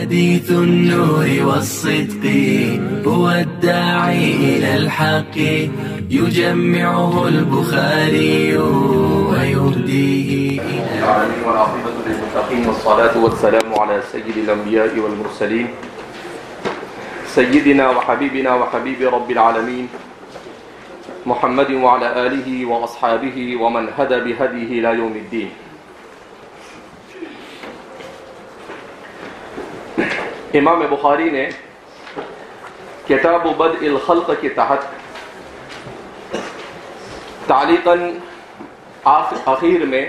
حديث النور والصدق هو الداعي إلى الحق يجمعه البخاري ويهديه إلى العالمين والعاقبة للمتقين والصلاة والسلام على سيد الأنبياء والمرسلين سيدنا وحبيبنا وحبيب رب العالمين محمد وعلى آله وأصحابه ومن هدى بهديه إلى يوم الدين. امام بخاری نے کتاب بدء الخلق کے تحت تعلیقاً آخر میں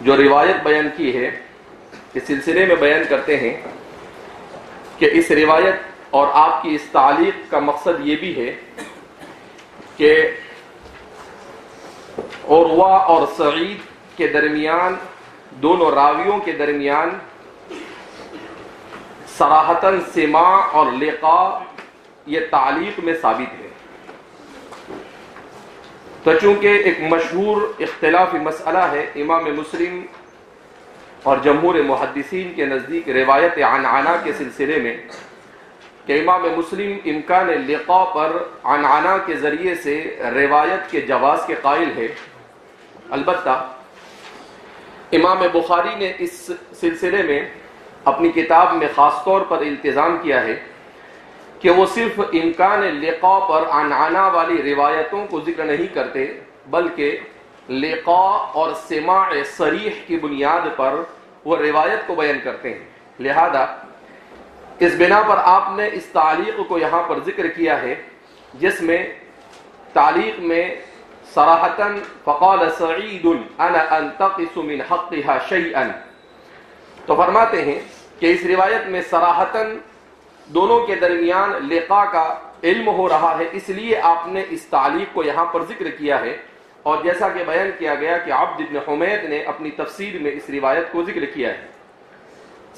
جو روایت بیان کی ہے اس سلسلے میں بیان کرتے ہیں کہ اس روایت اور آپ کی اس تعلیق کا مقصد یہ بھی ہے کہ عروہ اور سعید کے درمیان دونوں راویوں کے درمیان صراحتاً سماع اور لقاء یہ تعلیق میں ثابت ہے. تو چونکہ ایک مشہور اختلافی مسئلہ ہے امام مسلم اور جمہور محدثین کے نزدیک روایت عنعنہ کے سلسلے میں کہ امام مسلم امکان لقاء پر عنعنہ کے ذریعے سے روایت کے جواز کے قائل ہے. البتہ امام بخاری نے اس سلسلے میں اپنی کتاب میں خاص طور پر التزام کیا ہے کہ وہ صرف امکان لقاء پر عنعنہ والی روایتوں کو ذکر نہیں کرتے بلکہ لقاء اور سماع صریح کی بنیاد پر وہ روایت کو بیان کرتے ہیں. لہذا اس بنا پر آپ نے اس تعلیق کو یہاں پر ذکر کیا ہے جس میں تعلیق میں صراحتاً فقال سعید انا انتقص من حقها شیئا، تو فرماتے ہیں کہ اس روایت میں صراحتاً دونوں کے درمیان لقاء کا علم ہو رہا ہے، اس لیے آپ نے اس تعلیق کو یہاں پر ذکر کیا ہے. اور جیسا کہ بیان کیا گیا کہ عبد بن حمید نے اپنی تفسیر میں اس روایت کو ذکر کیا ہے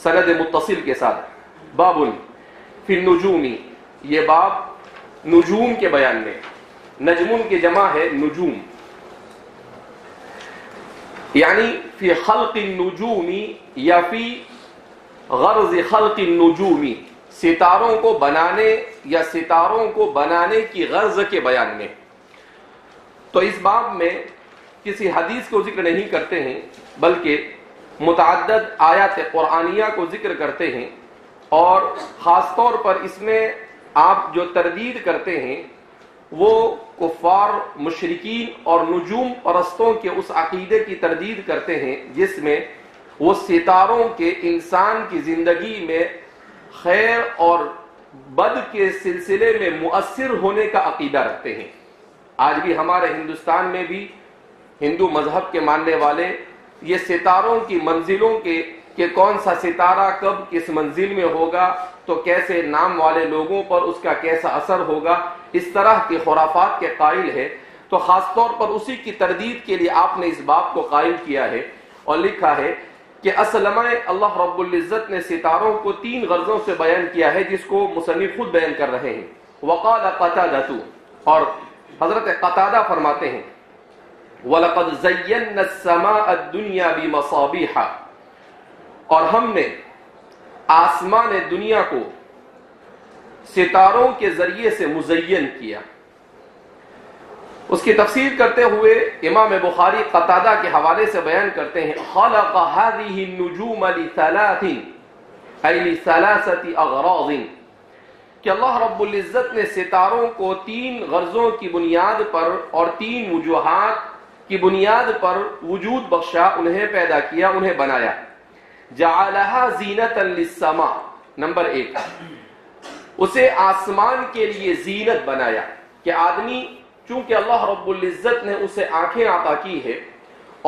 سند متصل کے ساتھ. باب فی النجوم، یہ باب نجوم کے بیان میں، نجمون کی جمع ہے نجوم، یعنی فی خلق النجوم یا فی غرض خلق النجوم، ستاروں کو بنانے یا ستاروں کو بنانے کی غرض کے بیان میں. تو اس باب میں کسی حدیث کو ذکر نہیں کرتے ہیں بلکہ متعدد آیات قرآنیہ کو ذکر کرتے ہیں، اور خاص طور پر اس میں آپ جو تردید کرتے ہیں وہ کفار مشرکین اور نجوم پرستوں کے اس عقیدے کی تردید کرتے ہیں جس میں وہ ستاروں کے انسان کی زندگی میں خیر اور بد کے سلسلے میں مؤثر ہونے کا عقیدہ رکھتے ہیں. آج بھی ہمارے ہندوستان میں بھی ہندو مذہب کے ماننے والے یہ ستاروں کی منزلوں کے کہ کون سا ستارہ کب کس منزل میں ہوگا تو کیسے نام والے لوگوں پر اس کا کیسا اثر ہوگا، اس طرح کے خرافات کے قائل ہے. تو خاص طور پر اسی کی تردید کے لیے آپ نے اس باب کو قائل کیا ہے اور لکھا ہے کہ اصل میں اللہ رب العزت نے ستاروں کو 3 غرضوں سے بیان کیا ہے جس کو مصنف خود بیان کر رہے ہیں. وقال قتادہ، اور حضرت قتادہ فرماتے ہیں وَلَقَدْ زَيَّنَّا السَّمَاءَ الدُّنْيَا بِمَصَابِيحَ، اور ہم نے آسمان دنیا کو ستاروں کے ذریعے سے مزین کیا. اس کی تفسیر کرتے ہوئے امام بخاری قتادہ کے حوالے سے بیان کرتے ہیں خلق هذه النجوم لثلاث اي لثلاثه اغراض، کہ اللہ رب العزت نے ستاروں کو 3 غرضوں کی بنیاد پر اور 3 وجوہات کی بنیاد پر وجود بخشا، انہیں پیدا کیا، انہیں بنایا. جعلها زینتا للسماء، نمبر 1 اسے آسمان کے لیے زینت بنایا کہ آدمی چونکہ اللہ رب العزت نے اسے آنکھیں عطا کی ہے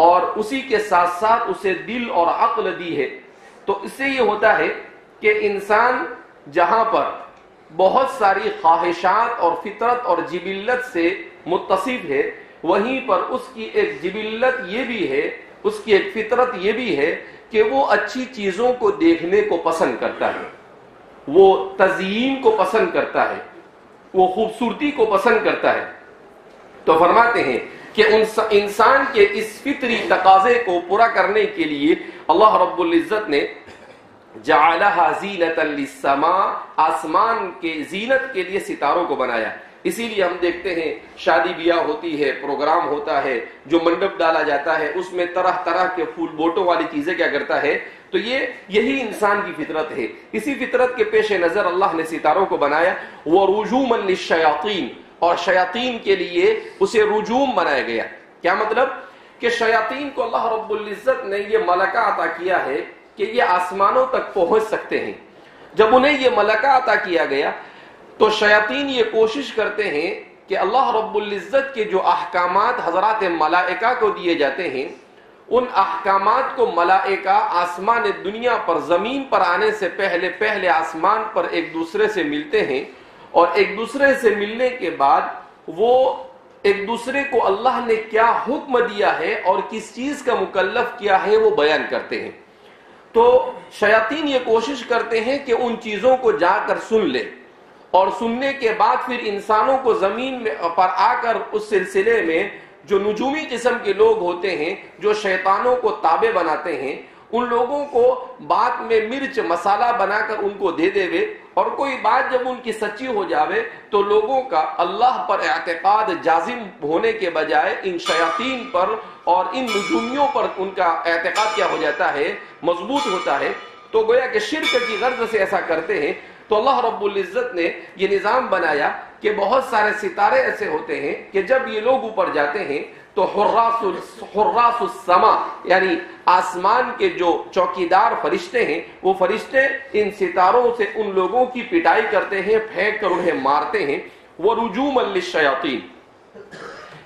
اور اسی کے ساتھ ساتھ اسے دل اور عقل دی ہے، تو اس سے یہ ہوتا ہے کہ انسان جہاں پر بہت ساری خواہشات اور فطرت اور جبلت سے متصف ہے وہیں پر اس کی ایک جبلت یہ بھی ہے، اس کی ایک فطرت یہ بھی ہے کہ وہ اچھی چیزوں کو دیکھنے کو پسند کرتا ہے، وہ تزئین کو پسند کرتا ہے، وہ خوبصورتی کو پسند کرتا ہے. تو فرماتے ہیں کہ انسان کے اس فطری تقاضے کو پورا کرنے کے لیے اللہ رب العزت نے جعلها زینۃ للسماء، آسمان کے زینت کے لیے ستاروں کو بنایا۔ اسی لیے ہم دیکھتے ہیں شادی بیاہ ہوتی ہے، پروگرام ہوتا ہے، جو منڈپ ڈالا جاتا ہے اس میں طرح طرح کے پھول بوٹوں والی چیزیں کیا کرتا ہے، تو یہی انسان کی فطرت ہے۔ اسی فطرت کے پیش نظر اللہ نے ستاروں کو بنایا۔ وَرُجُومًا لِلشَّيَاطِينِ، اور شیاطین کے لیے اسے رجوم بنایا گیا۔ کیا مطلب؟ کہ شیاطین کو اللہ رب العزت نے یہ ملکہ عطا کیا ہے کہ یہ آسمانوں تک پہنچ سکتے ہیں۔ جب انہیں یہ ملکہ عطا کیا گیا تو شیاطین یہ کوشش کرتے ہیں کہ اللہ رب العزت کے جو احکامات حضرات ملائکہ کو دیے جاتے ہیں، ان احکامات کو ملائکہ آسمان دنیا پر زمین پر آنے سے پہلے آسمان پر ایک دوسرے سے ملتے ہیں، اور ایک دوسرے سے ملنے کے بعد وہ ایک دوسرے کو اللہ نے کیا حکم دیا ہے اور کس چیز کا مکلف کیا ہے وہ بیان کرتے ہیں۔ تو شیاطین یہ کوشش کرتے ہیں کہ ان چیزوں کو جا کر سن لے، اور سننے کے بعد پھر انسانوں کو زمین میں پر آ کر اس سلسلے میں جو نجومی قسم کے لوگ ہوتے ہیں، جو شیطانوں کو تابع بناتے ہیں، ان لوگوں کو بات میں مرچ مسالہ بنا کر ان کو دے دے، اور کوئی بات جب ان کی سچی ہو جاوے تو لوگوں کا اللہ پر اعتقاد جازم ہونے کے بجائے ان شیاطین پر اور ان نجومیوں پر ان کا اعتقاد کیا ہو جاتا ہے، مضبوط ہوتا ہے۔ تو گویا کہ شرک کی غرض سے ایسا کرتے ہیں۔ تو اللہ رب العزت نے یہ نظام بنایا کہ بہت سارے ستارے ایسے ہوتے ہیں کہ جب یہ لوگ اوپر جاتے ہیں تو حراس السما، یعنی آسمان کے جو چوکیدار فرشتے ہیں، وہ فرشتے ان ستاروں سے ان لوگوں کی پٹائی کرتے ہیں، پھینک کر انہیں مارتے ہیں۔ وَرُجُومًا لِلشَّيَاطِينِ،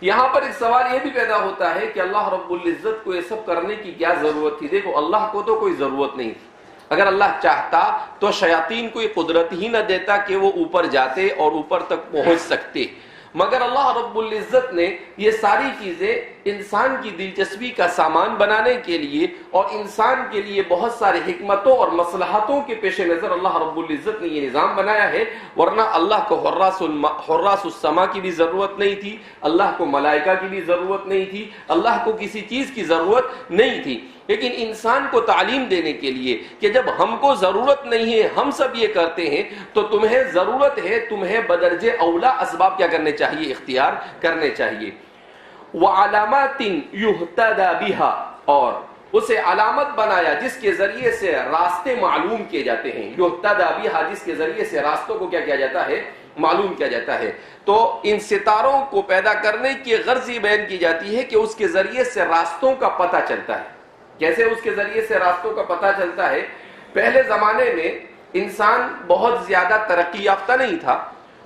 یہاں پر ایک سوال یہ بھی پیدا ہوتا ہے کہ اللہ رب العزت کو یہ سب کرنے کی کیا ضرورت تھی؟ دیکھو اللہ کو تو کوئی ضرورت نہیں تھی، اگر اللہ چاہتا تو شیاطین کو یہ قدرت ہی نہ دیتا کہ وہ اوپر جاتے اور اوپر تک پہنچ سکتے، مگر اللہ رب العزت نے یہ ساری چیزیں انسان کی دلچسپی کا سامان بنانے کے لیے اور انسان کے لیے بہت سارے حکمتوں اور مصلحتوں کے پیش نظر اللہ رب العزت نے یہ نظام بنایا ہے۔ ورنہ اللہ کو حراس السما کی بھی ضرورت نہیں تھی، اللہ کو ملائکہ کی بھی ضرورت نہیں تھی، اللہ کو کسی چیز کی ضرورت نہیں تھی، لیکن انسان کو تعلیم دینے کے لیے کہ جب ہم کو ضرورت نہیں ہے، ہم سب یہ کرتے ہیں، تو تمہیں ضرورت ہے، تمہیں بدرجہ اولا اسباب کیا کرنے چاہیے، اختیار کرنے چاہیے۔ وعلامات یہتدی بہا، اور اسے علامت بنایا جس کے ذریعے سے راستے معلوم کیے جاتے ہیں، یہتدی بہا، جس کے ذریعے سے راستوں کو کیا کیا جاتا ہے، معلوم کیا جاتا ہے۔ تو ان ستاروں کو پیدا کرنے کی غرض یہ بیان کی جاتی ہے کہ اس کے ذریعے سے راستوں کا پتہ چلتا ہے۔ کیسے اس کے ذریعے سے راستوں کا پتہ چلتا ہے؟ پہلے زمانے میں انسان بہت زیادہ ترقی یافتہ نہیں تھا،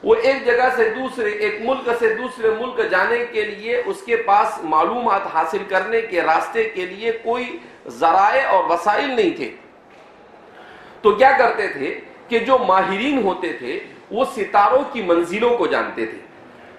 وہ ایک جگہ سے دوسرے، ایک ملک سے دوسرے ملک جانے کے لیے اس کے پاس معلومات حاصل کرنے کے راستے کے لیے کوئی ذرائع اور وسائل نہیں تھے۔ تو کیا کرتے تھے کہ جو ماہرین ہوتے تھے وہ ستاروں کی منزلوں کو جانتے تھے،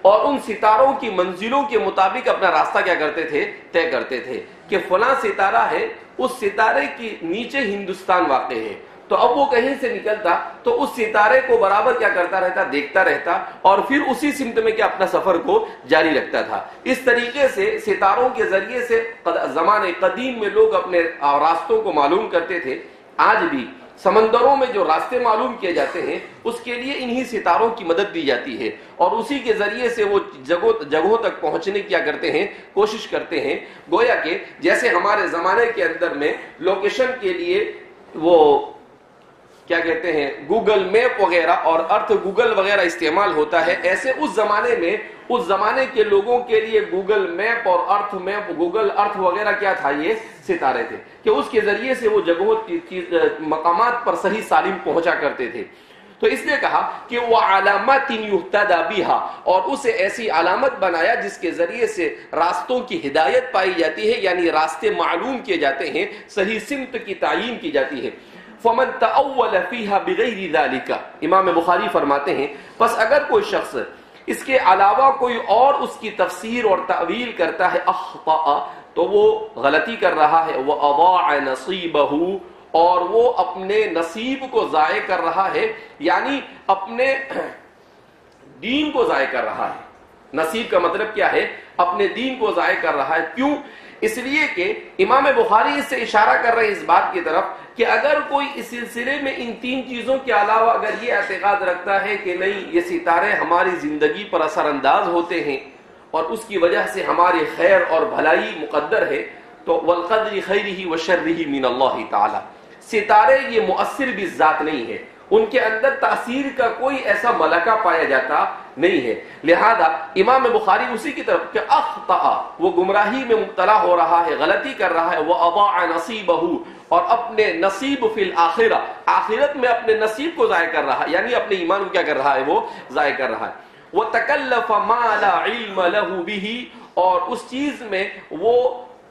اور ان ستاروں کی منزلوں کے مطابق اپنا راستہ کیا کرتے تھے، طے کرتے تھے کہ فلاں ستارہ ہے، اس ستارے کی نیچے ہندوستان واقع ہے، تو اب وہ کہیں سے نکلتا تو اس ستارے کو برابر کیا کرتا رہتا، دیکھتا رہتا، اور پھر اسی سمت میں کیا اپنا سفر کو جاری رکھتا تھا۔ اس طریقے سے ستاروں کے ذریعے سے زمانے قدیم میں لوگ اپنے راستوں کو معلوم کرتے تھے۔ آج بھی سمندروں میں جو راستے معلوم کیے جاتے ہیں اس کے لیے انہی ستاروں کی مدد دی جاتی ہے، اور اسی کے ذریعے سے وہ جگہوں تک پہنچنے کیا کرتے ہیں، کوشش کرتے ہیں۔ گویا کہ جیسے ہمارے زمانے کے اندر میں لوکیشن کے لیے وہ کیا کہتے ہیں گوگل میپ وغیرہ اور ارتھ گوگل وغیرہ استعمال ہوتا ہے، ایسے اس زمانے کے لوگوں کے لیے گوگل میپ اور ارتھ میپ، گوگل ارتھ وغیرہ کیا تھا، یہ ستارے تھے کہ اس کے ذریعے سے وہ جگہوں مقامات پر صحیح سالم پہنچا کرتے تھے۔ تو اس نے کہا کہ وہ علامات یہتدی بہا، اور اسے ایسی علامت بنایا جس کے ذریعے سے راستوں کی ہدایت پائی جاتی ہے، یعنی راستے معلوم کیے جاتے ہیں، صحیح سمت کی تعیین کی جاتی ہے۔ فمن تأول فیہا بغیر ذالک، امام بخاری فرماتے ہیں پس اگر کوئی شخص اس کے علاوہ کوئی اور اس کی تفسیر اور تعویل کرتا ہے، اخطأ، تو وہ غلطی کر رہا ہے، وَأَضَاعَ نَصِيبَهُ، اور وہ اپنے نصیب کو ضائع کر رہا ہے، یعنی اپنے دین کو ضائع کر رہا ہے۔ نصیب کا مطلب کیا ہے؟ اپنے دین کو ضائع کر رہا ہے۔ کیوں؟ اس لیے کہ امام بخاری اس سے اشارہ کر رہے ہیں اس بات کی طرف کہ اگر کوئی اس سلسلے میں ان تین چیزوں کے علاوہ اگر یہ اعتقاد رکھتا ہے کہ نہیں یہ ستارے ہماری زندگی پر اثر انداز ہوتے ہیں اور اس کی وجہ سے ہماری خیر اور بھلائی مقدر ہے، تو والقدر خیرہ وشرہ من اللہ تعالی، ستارے یہ مؤثر بھی ذات نہیں ہے، ان کے اندر تاثیر کا کوئی ایسا ملکہ پایا جاتا نہیں ہے۔ لہذا امام بخاری اسی کی طرف کہ اخطأ، وہ گمراہی میں مبتلا ہو رہا ہے، غلطی کر رہا ہے، وَأَضَاعَ نَصِيبَهُ، اور اپنے نصیب فی الآخرہ، آخرت میں اپنے نصیب کو ضائع کر رہا ہے، یعنی اپنے ایمان کو کیا کر رہا ہے، وہ ضائع کر رہا ہے۔ وَتَكَلَّفَ مَا لَا عِلْمَ لَهُ بِهِ، اور اس چیز میں وہ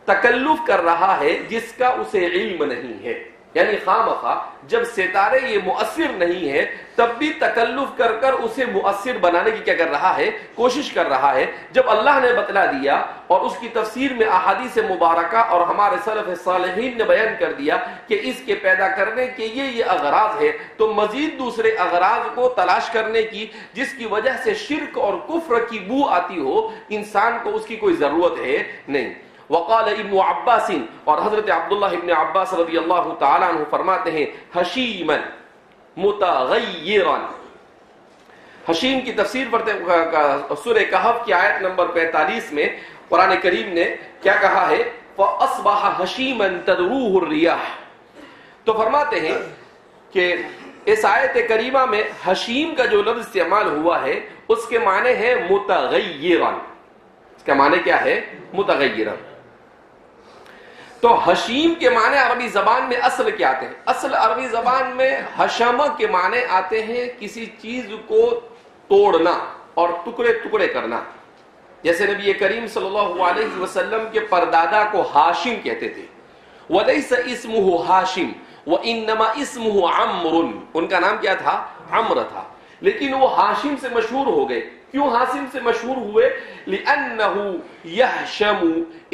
تکلف کر رہا ہے جس کا اسے علم نہیں ہے، یعنی خامخواہ جب ستارے یہ مؤثر نہیں ہے تب بھی تکلف کر کر اسے مؤثر بنانے کی کیا کر رہا ہے، کوشش کر رہا ہے۔ جب اللہ نے بتلا دیا اور اس کی تفسیر میں احادیث مبارکہ اور ہمارے سلف صالحین نے بیان کر دیا کہ اس کے پیدا کرنے کے یہ اغراض ہے، تو مزید دوسرے اغراض کو تلاش کرنے کی جس کی وجہ سے شرک اور کفر کی بو آتی ہو، انسان کو اس کی کوئی ضرورت ہے نہیں۔ وقال ابن عباس، اور حضرت عبداللہ ابن عباس رضی اللہ تعالیٰ عنہ فرماتے ہیں حشیما متغیرا، حشیم کی تفسیر پڑھتے ہیں سورہ کہف کی آیت نمبر 45 میں قرآن کریم نے کیا کہا ہے، فَأَصْبَحَ حَشِيمًا تَدْرُوهُ الرِّيَاحُ، تو فرماتے ہیں کہ اس آیت کریمہ میں حشیم کا جو لفظ استعمال ہوا ہے اس کے معنی ہے متغیرا، اس کا معنی کیا ہے، متغیرا۔ تو حشیم کے معنی عربی زبان میں اصل کیا آتے ہیں؟ اصل عربی زبان میں حشمہ کے معنی آتے ہیں کسی چیز کو توڑنا اور ٹکڑے ٹکڑے کرنا، جیسے نبی کریم صلی اللہ علیہ وسلم کے پردادا کو ہاشم کہتے تھے، وَلَيْسَ اسْمُهُ ہاشم وَإِنَّمَا اسْمُهُ عَمْرٌ، ان کا نام کیا تھا، عمر تھا، لیکن وہ ہاشم سے مشہور ہو گئے۔ کیوں ہاشم سے مشہور ہوئے؟ لِأَنَّهُ يَحْشَمُ،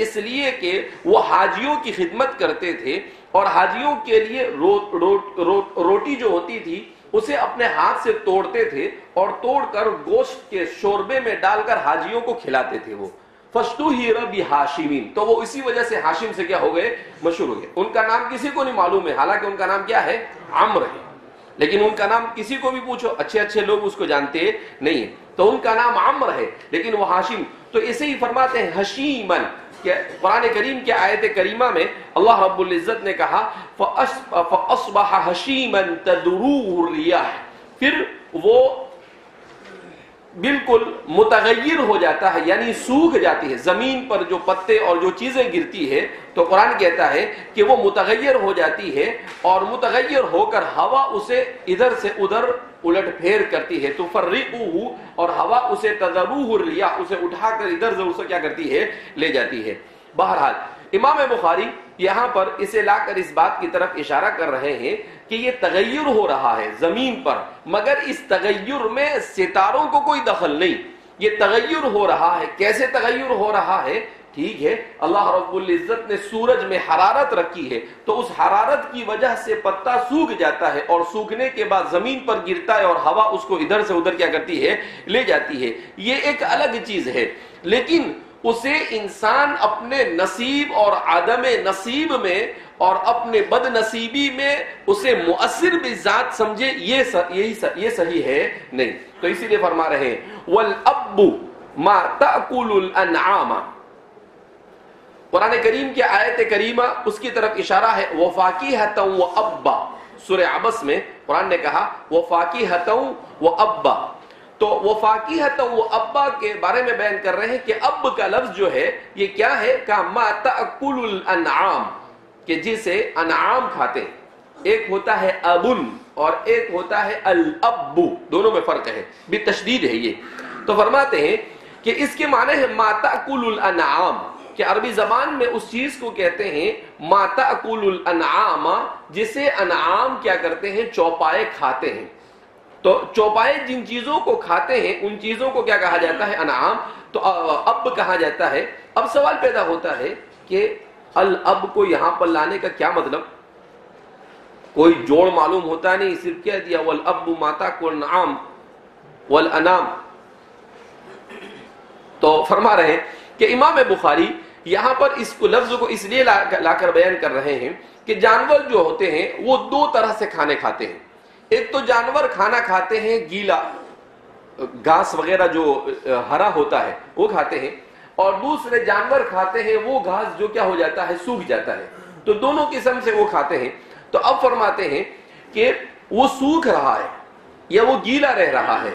اس لیے کہ وہ حاجیوں کی خدمت کرتے تھے اور حاجیوں کے لیے روٹی جو ہوتی تھی اسے اپنے ہاتھ سے توڑتے تھے اور توڑ کر گوشت کے شوربے میں ڈال کر حاجیوں کو کھلاتے تھے وہ، فَاشْتُهِرَ بِحَاشِمٍ، تو وہ اسی وجہ سے ہاشم سے کیا ہو گئے، مشہور ہو گئے۔ ان کا نام کسی کو نہیں معلوم ہے، حالانکہ ان کا نام کیا ہے، عمرو ہے، لیکن ان کا نام کسی کو بھی پوچھو اچھے اچھے لوگ اس کو جانتے نہیں ہیں، تو ان کا نام عمرو ہے لیکن وہ ہاشم۔ تو اسے ہی فرماتے ہیں حشیمن، کہ قرآن کریم کے آیت کریمہ میں اللہ رب العزت نے کہا فَأَصْبَحَ حَشِيمًا تَدْرُوهُ الرِّيَاحُ، پھر وہ بالکل متغیر ہو جاتا ہے، یعنی سوکھ جاتی ہے، زمین پر جو پتے اور جو چیزیں گرتی ہے تو قرآن کہتا ہے کہ وہ متغیر ہو جاتی ہے، اور متغیر ہو کر ہوا اسے ادھر سے ادھر الٹ پھیر کرتی ہے، تفرقه، اور ہوا اسے تذروه الرياح، اسے اٹھا کر ادھر سے اسے کیا کرتی ہے، لے جاتی ہے۔ بہرحال امام بخاری یہاں پر اسے لا کر اس بات کی طرف اشارہ کر رہے ہیں کہ یہ تغیر ہو رہا ہے زمین پر، مگر اس تغیر میں ستاروں کو کوئی دخل نہیں، یہ تغیر ہو رہا ہے۔ کیسے تغیر ہو رہا ہے؟ ٹھیک ہے، اللہ رب العزت نے سورج میں حرارت رکھی ہے تو اس حرارت کی وجہ سے پتا سوکھ جاتا ہے، اور سوکھنے کے بعد زمین پر گرتا ہے اور ہوا اس کو ادھر سے ادھر کیا کرتی ہے، لے جاتی ہے، یہ ایک الگ چیز ہے۔ لیکن اسے انسان اپنے نصیب اور عدم نصیب میں اور اپنے بد نصیبی میں اسے مؤثر بذات سمجھے، یہ صحیح ہے نہیں۔ تو اسی لیے فرما رہے ہیں وَالْأَبُّ مَا تَأْكُلُ الْأَنْعَامَ، قرآن کریم کی آیت کریمہ اس کی طرف اشارہ ہے، وَفَاكِهَةً وَأَبًّا، سورہ عبس میں قرآن نے کہا وَفَاكِهَةً وَأَبًّا، تو وَفَاكِهَةً وَأَبًّا کے بارے میں بیان کر رہے ہیں کہ اب کا لفظ جو ہے یہ کیا ہے، کہ مَا تَأْكُلُ الْأَنْعَامِ، کہ جسے انعام کھاتے ہیں، ایک ہوتا ہے ابن اور ایک ہوتا ہے الاب، دونوں میں فرق ہے، بتشدید ہے یہ۔ تو فرماتے ہیں کہ اس کے معنی ہے ما تأکل الانعام، کہ عربی زبان میں اس چیز کو کہتے ہیں ما تأکل الانعام، جسے انعام کیا کرتے ہیں، چوپائے کھاتے ہیں۔ تو چوپائے جن چیزوں کو کھاتے ہیں ان چیزوں کو کیا کہا جاتا ہے، انعام، تو اب کہا جاتا ہے۔ اب سوال پیدا ہوتا ہے کہ الاب کو یہاں پر لانے کا کیا مطلب، کوئی جوڑ معلوم ہوتا نہیں، صرف کہہ دیا والاب ما تأکل الانعام والانام۔ تو فرما رہے ہیں کہ امام بخاری یہاں پر اس کو لفظ کو اس لیے لا کر بیان کر رہے ہیں کہ جانور جو ہوتے ہیں وہ دو طرح سے کھانے کھاتے ہیں. ایک تو جانور کھانا کھاتے ہیں گیلا، گھاس وغیرہ جو ہرا ہوتا ہے وہ کھاتے ہیں، اور دوسرے جانور کھاتے ہیں وہ گھاس جو کیا ہو جاتا ہے، سوکھ جاتا ہے. تو دونوں قسم سے وہ کھاتے ہیں. تو اب فرماتے ہیں کہ وہ سوکھ رہا ہے یا وہ گیلا رہ رہا ہے،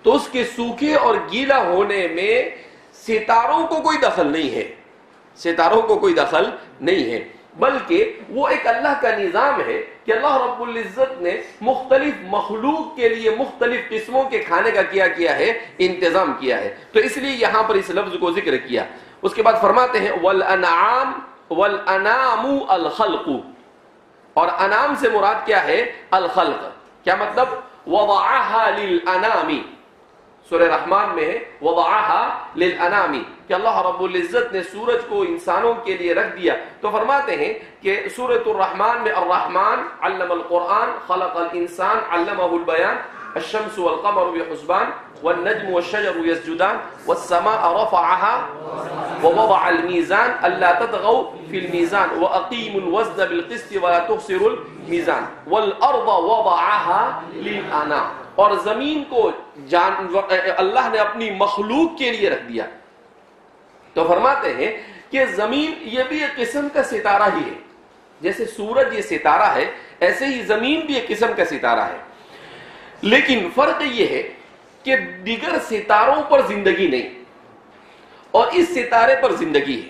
تو اس کے سوکھے اور گیلا ہونے میں ستاروں کو کوئی دخل نہیں ہے، ستاروں کو کوئی دخل نہیں ہے، بلکہ وہ ایک اللہ کا نظام ہے کہ اللہ رب العزت نے مختلف مخلوق کے لیے مختلف قسموں کے کھانے کا کیا ہے، انتظام کیا ہے. تو اس لیے یہاں پر اس لفظ کو ذکر کیا. اس کے بعد فرماتے ہیں والانعام الخلق، اور انعام سے مراد کیا ہے، الخلق. کیا مطلب؟ وضعها للانام، سورہ رحمان میں ہے وضعها للانام، کہ اللہ رب العزت نے سورج کو انسانوں کے لیے رکھ دیا. تو فرماتے ہیں کہ سورۃ الرحمان میں الرحمن علم القرآن خلق الانسان علمہ البیان الشمس والقمر بحسبان والنجم والشجر يسجدان والسماء رفعها ووضع الميزان الا تطغوا في الميزان واقيموا الوزن بالقسط ولا تخسروا الميزان والارض وضعها للانام، اور زمین کو اللہ نے اپنی مخلوق کے لیے رکھ دیا. تو فرماتے ہیں کہ زمین یہ بھی ایک قسم کا ستارہ ہی ہے، جیسے سورج یہ ستارہ ہے ایسے ہی زمین بھی ایک قسم کا ستارہ ہے. لیکن فرق یہ ہے کہ دیگر ستاروں پر زندگی نہیں اور اس ستارے پر زندگی ہے.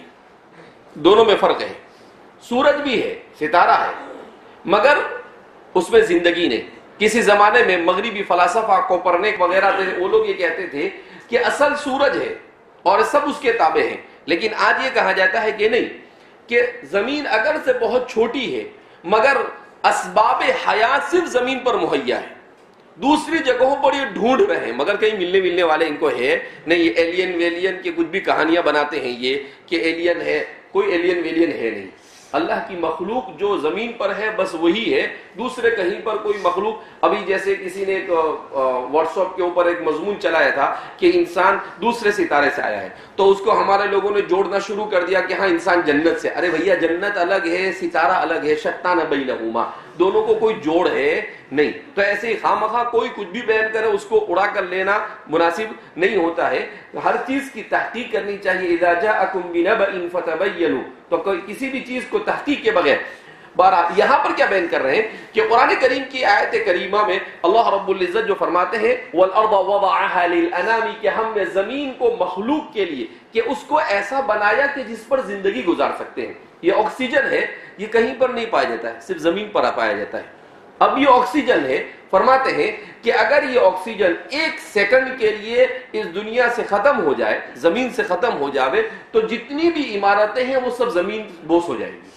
دونوں میں فرق ہے. سورج بھی ہے، ستارہ ہے، مگر اس میں زندگی نہیں. کسی زمانے میں مغربی فلاسفہ کوپرنیک وغیرہ تھے، وہ لوگ یہ کہتے تھے کہ اصل سورج ہے اور سب اس کے تابع ہیں. لیکن آج یہ کہا جاتا ہے کہ نہیں، کہ زمین اگر سے بہت چھوٹی ہے مگر اسباب حیات صرف زمین پر مہیا ہے. دوسری جگہوں پر یہ ڈھونڈ رہے ہیں مگر کہیں ملنے والے ان کو ہے نہیں. یہ ایلین ویلین کے کچھ بھی کہانیاں بناتے ہیں یہ کہ ایلین ہے، کوئی ایلین ویلین ہے نہیں. اللہ کی مخلوق جو زمین پر ہے بس وہی ہے، دوسرے کہیں پر کوئی مخلوق. ابھی جیسے کسی نے ایک واٹس ایپ کے اوپر ایک مضمون چلایا تھا کہ انسان دوسرے ستارے سے آیا ہے، تو اس کو ہمارے لوگوں نے جوڑنا شروع کر دیا کہ ہاں انسان جنت سے. ارے بھیا جنت الگ ہے، ستارہ الگ ہے، شتان بینہما، دونوں کو کوئی جوڑ ہے نہیں. تو ایسے ہی خواہ کوئی کچھ بھی بیان کرے اس کو اڑا کر لینا مناسب نہیں ہوتا ہے. ہر چیز کی تحقیق کرنی چاہیے. اذا جاءکم بنبأ فتبینوا، تو کسی بھی چیز کو تحقیق کے بغیر. بہرحال یہاں پر کیا بیان کر رہے ہیں کہ قرآن کریم کی آیت کریمہ میں اللہ رب العزت جو فرماتے ہیں والارض وضعها للانام، کہ ہم نے زمین کو مخلوق کے لیے، کہ اس کو ایسا بنایا کہ جس پر زندگی گزار سکتے ہیں. یہ آکسیجن ہے، یہ کہیں پر نہیں پایا جاتا ہے، صرف زمین پر پایا جاتا ہے. اب یہ آکسیجن ہے، فرماتے ہیں کہ اگر یہ آکسیجن ایک سیکنڈ کے لیے اس دنیا سے ختم ہو جائے، زمین سے ختم ہو جاوے، تو جتنی بھی عمارتیں ہیں وہ سب زمین بوس ہو جائیں گی.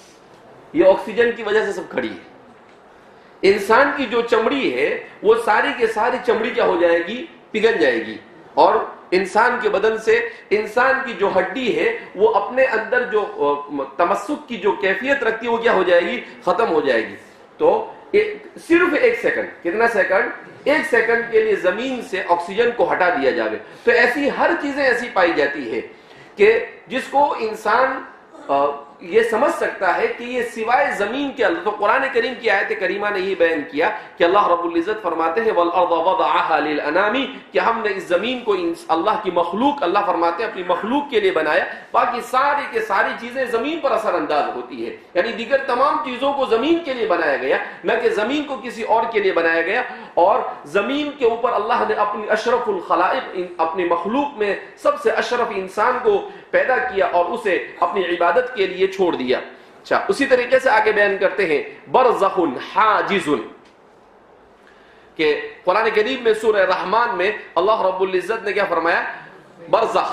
یہ آکسیجن کی وجہ سے سب کھڑی ہے. انسان کی جو چمڑی ہے وہ ساری کے ساری چمڑی کیا ہو جائے گی، پگھل جائے گی. اور انسان کے بدن سے انسان کی جو ہڈی ہے وہ اپنے اندر جو تمسک کی جو کیفیت رکھتی ہے وہ کیا ہو جائے گی، ختم ہو جائے گی. تو صرف ایک سیکنڈ، کتنا سیکنڈ؟ ایک سیکنڈ کے لیے زمین سے آکسیجن کو ہٹا دیا جاوے تو ایسی ہر چیزیں ایسی پائی جاتی ہے کہ جس کو انسان یہ سمجھ سکتا ہے کہ یہ سوائے زمین کے اللہ. تو قرآن کریم کی آیت کریمہ نے یہ بیان کیا کہ اللہ رب العزت فرماتے ہیں والارض وضعها للانام، کہ ہم نے اس زمین کو اللہ کی مخلوق، اللہ فرماتے ہیں اپنی مخلوق کے لیے بنایا. باقی ساری کے ساری چیزیں زمین پر اثر انداز ہوتی ہے، یعنی دیگر تمام چیزوں کو زمین کے لیے بنایا گیا، نہ کہ زمین کو کسی اور کے لیے بنایا گیا. اور زمین کے اوپر اللہ نے اپنی اشرف الخلائق، اپنی مخلوق میں سب سے اشرف انسان کو پیدا کیا اور اسے اپنی عبادت کے لیے چھوڑ دیا. اچھا، اسی طریقے سے آگے بیان کرتے ہیں برزخ حاجز، کہ قرآن کریم میں سورہ رحمان میں اللہ رب العزت نے کیا فرمایا؟ برزخ،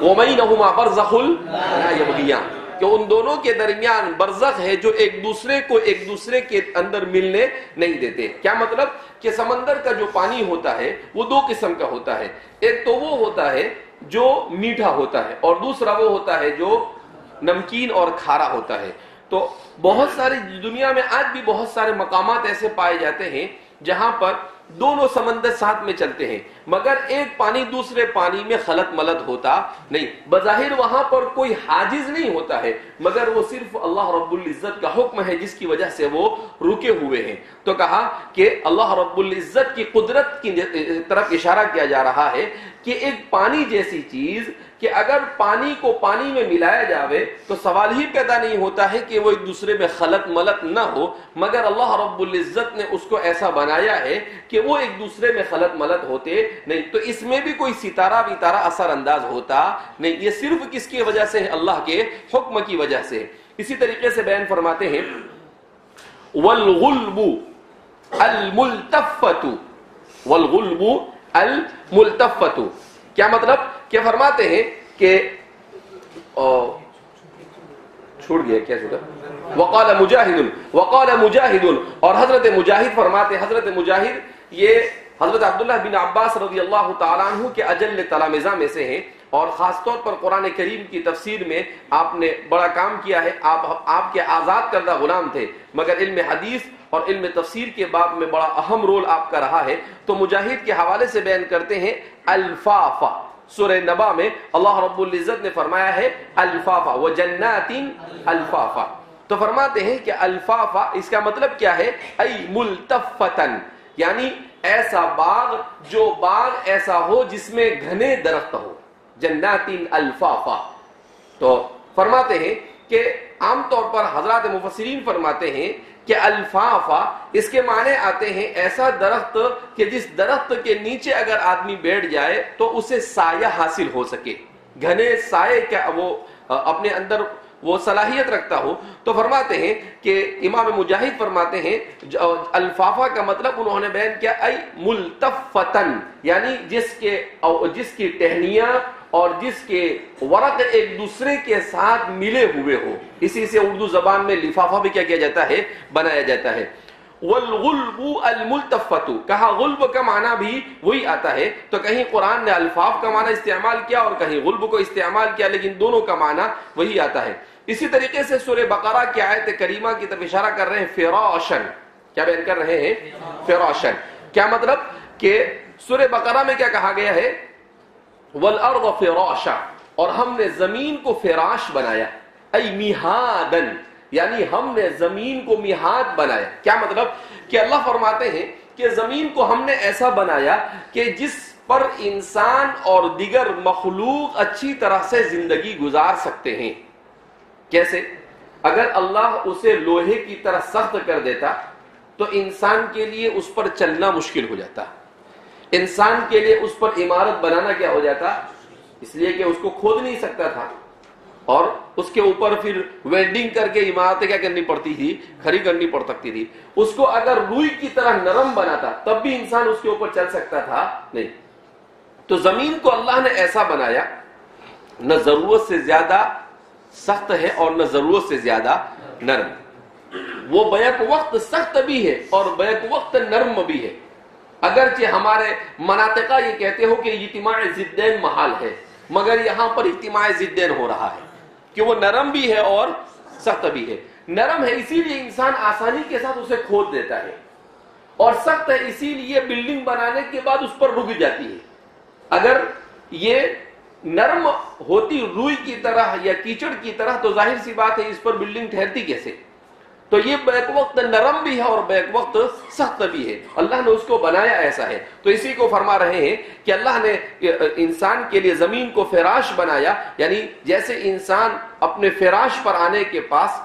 وبینہما برزخ لا یبغیان، کہ ان دونوں کے درمیان برزخ ہے جو ایک دوسرے کو ایک دوسرے کے اندر ملنے نہیں دیتے. کیا مطلب؟ کہ سمندر کا جو پانی ہوتا ہے وہ دو قسم کا ہوتا ہے. ایک تو وہ ہوتا ہے جو میٹھا ہوتا ہے اور دوسرا وہ ہوتا ہے جو نمکین اور کھارا ہوتا ہے. تو بہت ساری دنیا میں آج بھی بہت سارے مقامات ایسے پائے جاتے ہیں جہاں پر دونوں سمندر ساتھ میں چلتے ہیں مگر ایک پانی دوسرے پانی میں خلط ملط ہوتا نہیں. بظاہر وہاں پر کوئی حاجز نہیں ہوتا ہے مگر وہ صرف اللہ رب العزت کا حکم ہے جس کی وجہ سے وہ رکے ہوئے ہیں. تو کہا کہ اللہ رب العزت کی قدرت کی طرف اشارہ کیا جا رہا ہے کہ ایک پانی جیسی چیز کہ اگر پانی کو پانی میں ملایا جاوے تو سوال ہی پیدا نہیں ہوتا ہے کہ وہ ایک دوسرے میں خلط ملط نہ ہو مگر اللہ رب العزت نے اس کو ایسا بنایا ہے کہ وہ ایک دوسرے میں خلط ملط ہوتے نہیں. تو اس میں بھی کوئی ستارہ وتارہ اثر انداز ہوتا نہیں. یہ صرف کس کی وجہ سے ہے؟ اللہ کے حکم کی وجہ سے. اسی طریقے سے بیان فرماتے ہیں والغلب الملتفت. والغلب الملتفت کیا مطلب؟ کیا فرماتے ہیں کہ چھوڑ گیا کیا چھوٹا وقال مجاہد اور حضرت مجاہد فرماتے، حضرت مجاہد یہ حضرت عبداللہ بن عباس رضی اللہ تعالیٰ عنہ کے اجل تلامذہ میں سے ہیں اور خاص طور پر قرآن کریم کی تفسیر میں آپ نے بڑا کام کیا ہے. آپ کے آزاد کردہ غلام تھے مگر علم حدیث اور علم تفسیر کے باب میں بڑا اہم رول آپ کا رہا ہے. تو مجاہد کے حوالے سے بیان کرتے ہیں الفافا. سورہ نبا میں اللہ رب العزت نے فرمایا ہے الفافا وجنات الفافا. تو فرماتے ہیں کہ الفافا اس کا مطلب کیا ہے؟ ای ملتفتن، یعنی ایسا باغ جو باغ ایسا ہو جس میں گھنے درخت ہو. جنات الفافا. تو فرماتے ہیں کہ عام طور پر حضرات مفسرین فرماتے ہیں کہ الفافا اس کے معنی آتے ہیں ایسا درخت کہ جس درخت کے نیچے اگر آدمی بیٹھ جائے تو اسے سایہ حاصل ہو سکے. گھنے سائے کا وہ اپنے اندر وہ صلاحیت رکھتا ہو. تو فرماتے ہیں کہ امام مجاہد فرماتے ہیں الفافا کا مطلب انہوں نے بیان کیا ای ملتفتن، یعنی جس کی ٹہنیاں اور جس کے ورق ایک دوسرے کے ساتھ ملے ہوئے ہو. اسی سے اردو زبان میں لفافہ بھی کیا کیا جاتا ہے؟ بنایا جاتا ہے. والغلب الملتفت، کہا غلب کا معنی بھی وہی آتا ہے. تو کہیں قرآن نے الفاف کا معنی استعمال کیا اور کہیں غلب کو استعمال کیا لیکن دونوں کا معنی وہی آتا ہے. اسی طریقے سے سورہ بقرہ کی آیت کریمہ کی طرف اشارہ کر رہے ہیں فراشن. کیا بیان کر رہے ہیں؟ فراشن. کیا مطلب کہ سورہ بقرہ میں کیا کہا گیا ہے؟ والارض فراشا، اور ہم نے زمین کو فراش بنایا. ای میہادن، یعنی ہم نے زمین کو میہاد بنایا. کیا مطلب؟ کہ اللہ فرماتے ہیں کہ زمین کو ہم نے ایسا بنایا کہ جس پر انسان اور دیگر مخلوق اچھی طرح سے زندگی گزار سکتے ہیں. کیسے؟ اگر اللہ اسے لوہے کی طرح سخت کر دیتا تو انسان کے لیے اس پر چلنا مشکل ہو جاتا. انسان کے لیے اس پر عمارت بنانا کیا ہو جاتا؟ اس لیے کہ اس کو کھود نہیں سکتا تھا اور اس کے اوپر پھر ویلڈنگ کر کے عمارتیں کیا کرنی پڑتی تھی؟ کھڑی کرنی پڑ سکتی تھی. اس کو اگر روئی کی طرح نرم بناتا تب بھی انسان اس کے اوپر چل سکتا تھا؟ نہیں. تو زمین کو اللہ نے ایسا بنایا، نہ ضرورت سے زیادہ سخت ہے اور نہ ضرورت سے زیادہ نرم. وہ بیک وقت سخت بھی ہے اور بیک وقت نرم بھی ہے. اگرچہ ہمارے مناطقہ یہ کہتے ہو کہ اجتماع ضدین محال ہے مگر یہاں پر اجتماع ضدین ہو رہا ہے کہ وہ نرم بھی ہے اور سخت بھی ہے. نرم ہے اسی لیے انسان آسانی کے ساتھ اسے کھود دیتا ہے اور سخت ہے اسی لیے بلڈنگ بنانے کے بعد اس پر رک جاتی ہے. اگر یہ نرم ہوتی روئی کی طرح یا کیچڑ کی طرح تو ظاہر سی بات ہے اس پر بلڈنگ ٹھہرتی کیسے؟ تو یہ بیک وقت نرم بھی ہے اور بیک وقت سخت بھی ہے. اللہ نے اس کو بنایا ایسا ہے. تو اسی کو فرما رہے ہیں کہ اللہ نے انسان کے لیے زمین کو فراش بنایا، یعنی جیسے انسان اپنے فراش پر آنے کے پاس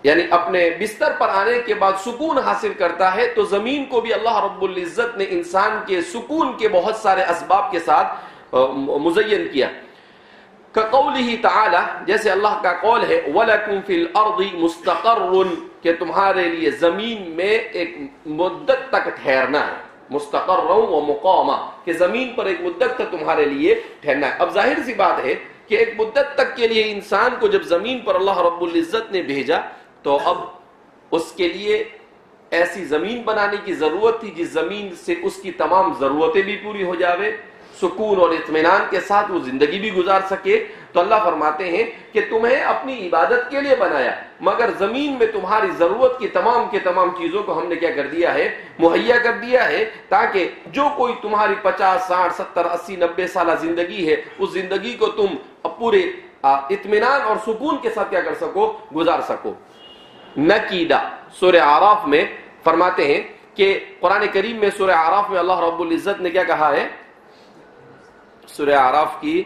یعنی اپنے بستر پر آنے کے بعد سکون حاصل کرتا ہے تو زمین کو بھی اللہ رب العزت نے انسان کے سکون کے بہت سارے اسباب کے ساتھ مزین کیا. کقولہ تعالی، جیسے اللہ کا قول ہے وَلَكُمْ فِي الْأَرْضِ مُسْتَقَرٌ، کہ تمہارے لیے زمین میں ایک مدت تک ٹھہرنا ہے. مستقر و مقامہ، کہ زمین پر ایک مدت تک تمہارے لیے ٹھہرنا ہے. اب ظاہر سی بات ہے کہ ایک مدت تک کے لیے انسان کو جب زمین پر اللہ رب العزت نے بھیجا تو اب اس کے لیے ایسی زمین بنانے کی ضرورت تھی جس زمین سے اس کی تمام ضرورتیں بھی پوری ہو جاوے، سکون اور اطمینان کے ساتھ وہ زندگی بھی گزار سکے تو اللہ فرماتے ہیں کہ تمہیں اپنی عبادت کے لیے بنایا، مگر زمین میں تمہاری ضرورت کی تمام کے تمام چیزوں کو ہم نے کیا کر دیا ہے، مہیا کر دیا ہے، تاکہ جو کوئی تمہاری 50 60 70 80 90 سالہ زندگی ہے، اس زندگی کو تم پورے اطمینان اور سکون کے ساتھ کیا کر سکو، گزار سکو۔ نکیدہ سورہ اعراف میں فرماتے ہیں کہ قرآن کریم میں سورہ اعراف میں اللہ رب العزت نے کیا کہا ہے، سورہ اعراف کی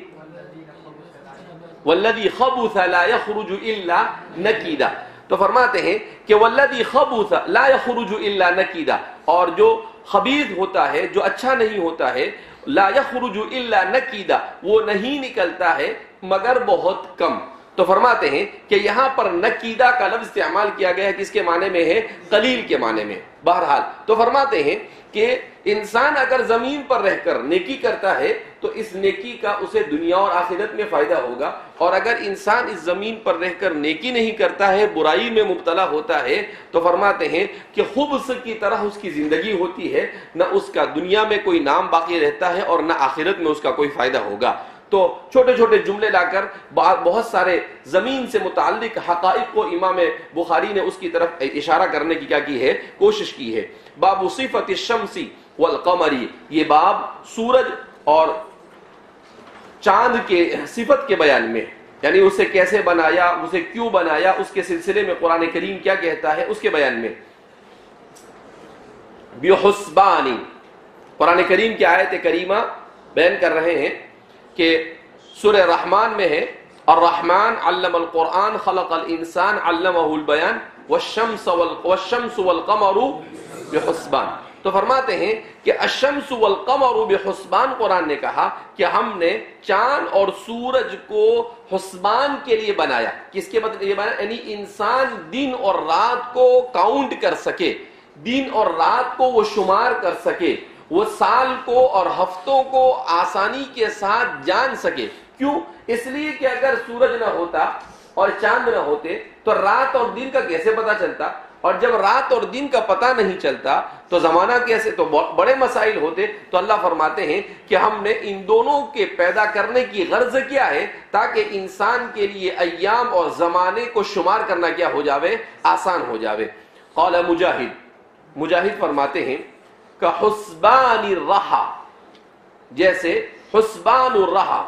والذی خبث لا یخرج الا نکیدہ، تو فرماتے ہیں کہ والذی خبث لا یخرج الا نکیدہ، اور جو خبیث ہوتا ہے، جو اچھا نہیں ہوتا ہے، لا یخرج الا نکیدہ، وہ نہیں نکلتا ہے مگر بہت کم۔ تو فرماتے ہیں کہ یہاں پر نکیدہ کا لفظ استعمال کیا گیا ہے، کس کے معنی میں ہے، قلیل کے معنی میں۔ بہرحال تو فرماتے ہیں کہ انسان اگر زمین پر رہ کر نیکی کرتا ہے تو اس نیکی کا اسے دنیا اور آخرت میں فائدہ ہوگا، اور اگر انسان اس زمین پر رہ کر نیکی نہیں کرتا ہے، برائی میں مبتلا ہوتا ہے، تو فرماتے ہیں کہ خبث کی طرح اس کی زندگی ہوتی ہے، نہ اس کا دنیا میں کوئی نام باقی رہتا ہے اور نہ آخرت میں اس کا کوئی فائدہ ہوگا۔ تو چھوٹے چھوٹے جملے لا کر بہت سارے زمین سے متعلق حقائق کو امام بخاری نے اس کی طرف اشارہ کرنے کی کیا کی ہے، کوشش کی ہے۔ باب صفت الشمس والقمر، یہ باب سورج اور چاند کے صفت کے بیان میں، یعنی اسے کیسے بنایا، اسے کیوں بنایا، اس کے سلسلے میں قرآن کریم کیا کہتا ہے اس کے بیان میں۔ بحسبان، قرآن کریم کی آیت کریمہ بیان کر رہے ہیں کہ سورہ رحمان میں ہے، الرحمن علم القرآن خلق الانسان علمہ البیان والشمس والقمر بحسبان۔ تو فرماتے ہیں کہ الشمس والقمر بحسبان، قرآن نے کہا کہ ہم نے چاند اور سورج کو حسبان کے لیے بنایا۔ کس کے مطلب یہ بنایا، یعنی انسان دن اور رات کو کاؤنٹ کر سکے، دن اور رات کو وہ شمار کر سکے، وہ سال کو اور ہفتوں کو آسانی کے ساتھ جان سکے۔ کیوں؟ اس لیے کہ اگر سورج نہ ہوتا اور چاند نہ ہوتے تو رات اور دن کا کیسے پتہ چلتا، اور جب رات اور دن کا پتہ نہیں چلتا تو زمانہ کیسے، تو بڑے مسائل ہوتے۔ تو اللہ فرماتے ہیں کہ ہم نے ان دونوں کے پیدا کرنے کی غرض کیا ہے، تاکہ انسان کے لیے ایام اور زمانے کو شمار کرنا کیا ہو جاوے، آسان ہو جاوے۔ قال مجاہد فرماتے ہیں کہ حسبان الرحا، جیسے حسبان الرحا،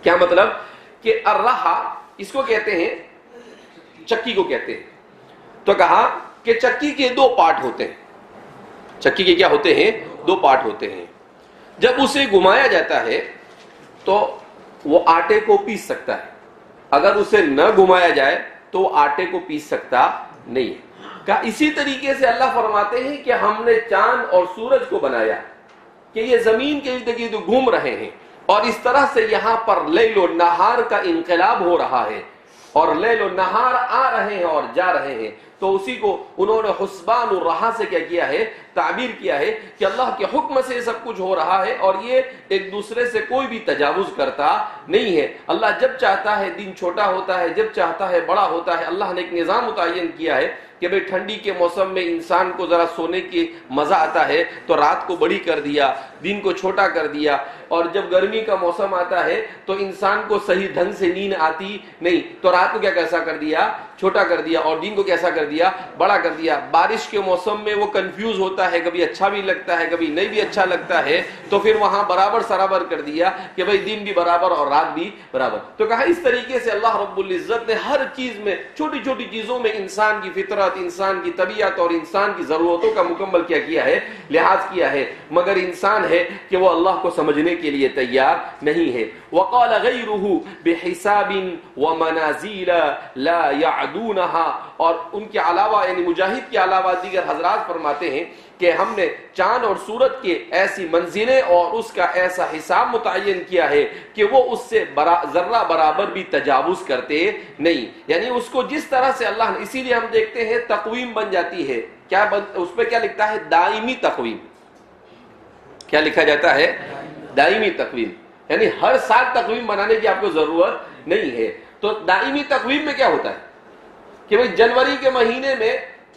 کیا مطلب کہ الرحا اس کو کہتے ہیں، چکی کو کہتے ہیں۔ تو کہا کہ چکی کے دو پارٹ ہوتے ہیں، چکی کے کیا ہوتے ہیں، دو پارٹ ہوتے ہیں۔ جب اسے گھمایا جاتا ہے تو وہ آٹے کو پیس سکتا ہے، اگر اسے نہ گھمایا جائے تو وہ آٹے کو پیس سکتا نہیں ہے۔ کہ اسی طریقے سے اللہ فرماتے ہیں کہ ہم نے چاند اور سورج کو بنایا کہ یہ زمین کے ارد گرد گھوم رہے ہیں، اور اس طرح سے یہاں پر لیل و نہار کا انقلاب ہو رہا ہے، اور لیل و نہار آ رہے ہیں اور جا رہے ہیں۔ تو اسی کو انہوں نے حسبان الرحا سے کیا کیا ہے، تعبیر کیا ہے کہ اللہ کے حکم سے سب کچھ ہو رہا ہے، اور یہ ایک دوسرے سے کوئی بھی تجاوز کرتا نہیں ہے۔ اللہ جب چاہتا ہے دن چھوٹا ہوتا ہے، جب چاہتا ہے بڑا ہوتا ہے۔ اللہ نے ایک نظام متعین کیا ہے کہ بھئی ٹھنڈی کے موسم میں انسان کو ذرا سونے کی مزہ آتا ہے تو رات کو بڑی کر دیا، دن کو چھوٹا کر دیا، اور جب گرمی کا موسم آتا ہے تو انسان کو صحیح ڈھنگ سے نیند آتی نہیں تو رات کو کیا کیسا کر دیا، چھوٹا کر دیا، اور دن کو کیسا کر دیا، بڑا کر دیا۔ بارش کے موسم میں وہ کنفیوز ہوتا ہے، کبھی اچھا بھی لگتا ہے کبھی نہیں بھی اچھا لگتا ہے، تو پھر وہاں برابر سرابر کر دیا کہ بھئی دن بھی برابر اور رات بھی برابر۔ تو کہا اس طریقے سے اللہ رب العزت نے ہر چیز میں، چھوٹی چھوٹی چیزوں میں انسان کی فطرت، انسان کی طبیعت اور انسان کی ضرورتوں کا مکمل کیا ہے، لحاظ کیا ہے، مگر انسان ہے کہ وہ اللہ کو سمجھنے کے لیے تیار نہیں ہے۔ وقال غیرہ بحساب ومنازل لا يعدونها، اور ان کے علاوہ یعنی مجاہد کے علاوہ دیگر حضرات فرماتے ہیں کہ ہم نے چاند اور سورج کے ایسی منزلیں اور اس کا ایسا حساب متعین کیا ہے کہ وہ اس سے ذرہ برابر بھی تجاوز کرتے نہیں، یعنی اس کو جس طرح سے اللہ نے، اسی لیے ہم دیکھتے ہیں تقویم بن جاتی ہے، کیا اس پہ کیا لکھتا ہے، دائمی تقویم۔ کیا لکھا جاتا ہے، دائمی تقویم، یعنی ہر سال تقویم بنانے کی آپ کو ضرورت نہیں ہے۔ تو دائمی تقویم میں کیا ہوتا ہے کہ بھئی جنوری کے مہینے میں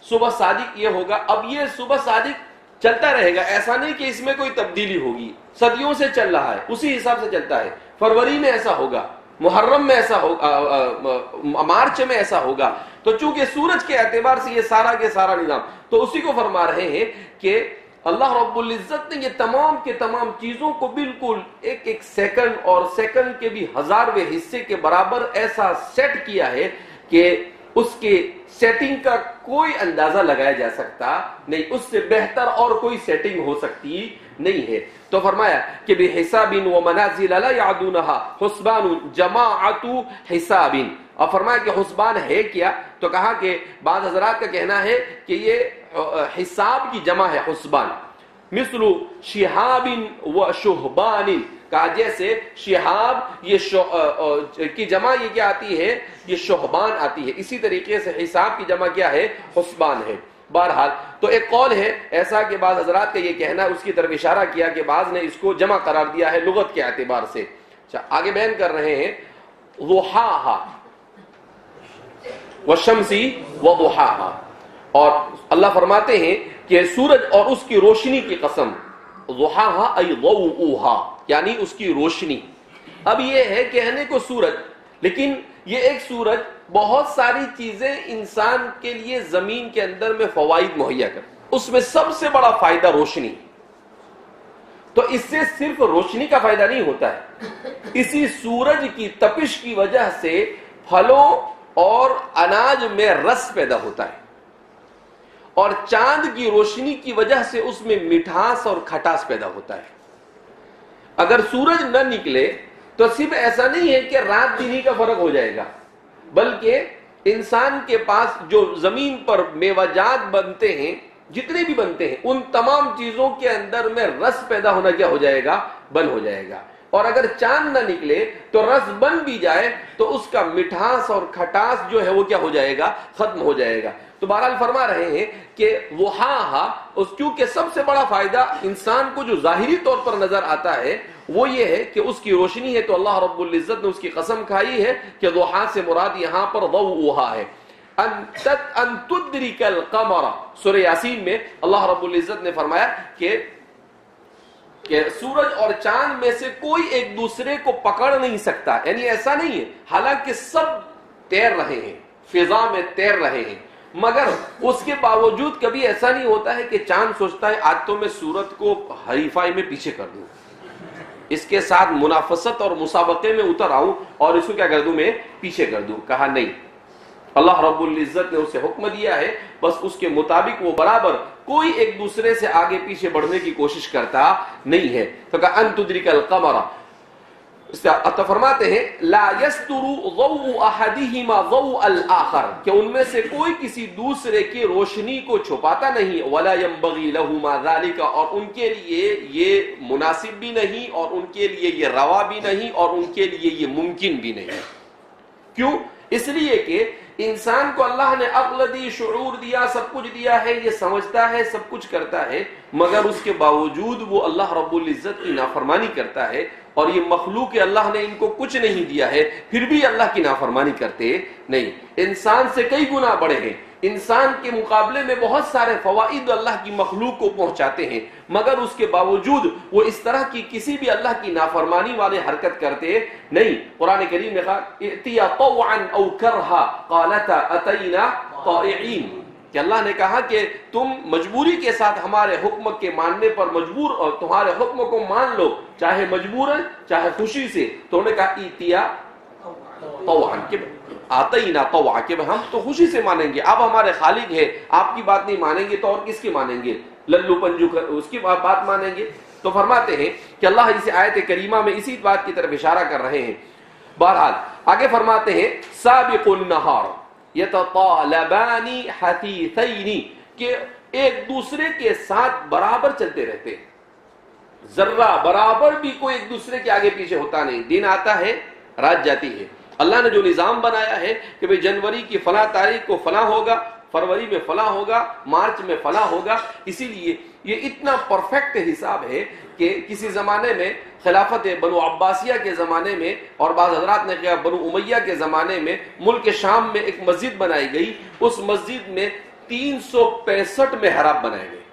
صبح صادق یہ ہوگا، اب یہ صبح صادق چلتا رہے گا، ایسا نہیں کہ اس میں کوئی تبدیلی ہوگی، صدیوں سے چل رہا ہے، اسی حساب سے چلتا ہے۔ فروری میں ایسا ہوگا، محرم میں ایسا ہوگا، مارچ میں ایسا ہوگا. تو چونکہ سورج کے اعتبار سے یہ سارا کے سارا نظام، تو اسی کو فرما رہے ہیں کہ اللہ رب العزت نے یہ تمام کے تمام چیزوں کو بالکل ایک ایک سیکنڈ اور سیکنڈ کے بھی ہزارویں حصے کے برابر ایسا سیٹ کیا ہے کہ اس کے سیٹنگ کا کوئی اندازہ لگایا جا سکتا نہیں، اس سے بہتر اور کوئی سیٹنگ ہو سکتی نہیں ہے. تو فرمایا کہ بحساب و منازل لا يعدونها حسبان جماعت حساب. اور فرمایا کہ حسبان ہے کیا؟ تو کہا کہ بعض حضرات کا کہنا ہے کہ یہ حساب کی جمع ہے حسبان، مثل شہاب و شہبان، کہا جیسے شہاب یہ کی جمع یہ کیا آتی ہے؟ یہ شہبان آتی ہے. اسی طریقے سے حساب کی جمع کیا ہے؟ حسبان ہے. بہرحال تو ایک قول ہے ایسا کہ بعض حضرات کا یہ کہنا، اس کی طرف اشارہ کیا کہ بعض نے اس کو جمع قرار دیا ہے لغت کے اعتبار سے. آگے بیان کر رہے ہیں ضحاہا والشمسی وضحاہا، اور اللہ فرماتے ہیں کہ سورج اور اس کی روشنی کی قسم. ضحاہا ای ضوءھا، یعنی اس کی روشنی. اب یہ ہے کہنے کو سورج، لیکن یہ ایک سورج بہت ساری چیزیں انسان کے لیے زمین کے اندر میں فوائد مہیا کر، اس میں سب سے بڑا فائدہ روشنی. تو اس سے صرف روشنی کا فائدہ نہیں ہوتا ہے، اسی سورج کی تپش کی وجہ سے پھلوں اور اناج میں رس پیدا ہوتا ہے، اور چاند کی روشنی کی وجہ سے اس میں مٹھاس اور کھٹاس پیدا ہوتا ہے. اگر سورج نہ نکلے تو صرف ایسا نہیں ہے کہ رات دن ہی کا فرق ہو جائے گا، بلکہ انسان کے پاس جو زمین پر میوجات بنتے ہیں، جتنے بھی بنتے ہیں، ان تمام چیزوں کے اندر میں رس پیدا ہونا کیا ہو جائے گا؟ بند ہو جائے گا. اور اگر چاند نہ نکلے تو رس بن بھی جائے تو اس کا مٹھاس اور کھٹاس جو ہے وہ کیا ہو جائے گا؟ ختم ہو جائے گا. تو بہرحال فرما رہے ہیں کہ ضحاہا، کیونکہ سب سے بڑا فائدہ انسان کو جو ظاہری طور پر نظر آتا ہے وہ یہ ہے کہ اس کی روشنی ہے. تو اللہ رب العزت نے اس کی قسم کھائی ہے کہ ضحا سے مراد یہاں پر ضوءھا ہے. ان تدرک القمر، سورہ یاسین میں اللہ رب العزت نے فرمایا کہ سورج اور چاند میں سے کوئی ایک دوسرے کو پکڑ نہیں سکتا، یعنی ایسا نہیں ہے، حالانکہ سب تیر رہے ہیں، فضا میں تیر رہے ہیں، مگر اس کے باوجود کبھی ایسا نہیں ہوتا ہے کہ چاند سوچتا ہے آج تو میں سورج کو حریفائی میں پیچھے کر دوں، اس کے ساتھ منافست اور مسابقے میں اتر آؤں اور اس کو کیا کر دوں؟ میں پیچھے کر دوں. کہا نہیں، اللہ رب العزت نے اسے حکم دیا ہے، بس اس کے مطابق وہ برابر کوئی ایک دوسرے سے آگے پیچھے بڑھنے کی کوشش کرتا نہیں ہے. تو کہا ان تدرک القمر، فرماتے ہیں لا یستر ضوء احدہما ضوء الاخر، کہ ان میں سے کوئی کسی دوسرے کی روشنی کو چھپاتا نہیں. ولا ينبغي لهما ذلك، اور ان کے لیے یہ مناسب بھی نہیں، اور ان کے لیے یہ روا بھی نہیں، اور ان کے لیے یہ ممکن بھی نہیں. کیوں؟ اس لیے کہ انسان کو اللہ نے عقل دی، شعور دیا، سب کچھ دیا ہے، یہ سمجھتا ہے، سب کچھ کرتا ہے، مگر اس کے باوجود وہ اللہ رب العزت کی نافرمانی کرتا ہے. اور یہ مخلوق اللہ نے ان کو کچھ نہیں دیا ہے، پھر بھی اللہ کی نافرمانی کرتے نہیں. انسان سے کئی گنا بڑے ہیں، انسان کے مقابلے میں بہت سارے فوائد اللہ کی مخلوق کو پہنچاتے ہیں، مگر اس کے باوجود وہ اس طرح کی کسی بھی اللہ کی نافرمانی والے حرکت کرتے نہیں. قرآن کریم میں کہا ائتیا طوعا او کرہا قالتا اتینا طائعین، کہ اللہ نے کہا کہ تم مجبوری کے ساتھ ہمارے حکم کے ماننے پر مجبور، اور تمہارے حکم کو مان لو چاہے مجبوراً چاہے خوشی سے. تو انہوں نے کہا ائتیا طوعا، کہ آتینا طوعا، کہ ہم تو خوشی سے مانیں گے، آپ ہمارے خالق ہیں، آپ کی بات نہیں مانیں گے تو اور کس کی مانیں گے؟ للو پنجو اس کی بات مانیں گے. تو فرماتے ہیں کہ اللہ اس آیت کریمہ میں اسی بات کی طرف اشارہ کر رہے ہیں. بہرحال آگے فرماتے ہیں سابق النہار یتطالبان حثیثین، کہ ایک دوسرے کے ساتھ برابر چلتے رہتے ہیں، ذرہ برابر بھی کوئی ایک دوسرے کے آگے پیچھے ہوتا نہیں. دن آتا ہے، رات جاتی ہے. اللہ نے جو نظام بنایا ہے کہ بھئی جنوری کی فلاں تاریخ کو فلاں ہوگا، فروری میں فلاں ہوگا، مارچ میں فلاں ہوگا، اسی لیے یہ اتنا پرفیکٹ حساب ہے کہ کسی زمانے میں خلافت بنو عباسیہ کے زمانے میں، اور بعض حضرات نے کہا بنو امیہ کے زمانے میں، ملک شام میں ایک مسجد بنائی گئی. اس مسجد میں 365 محراب بنائے گئے.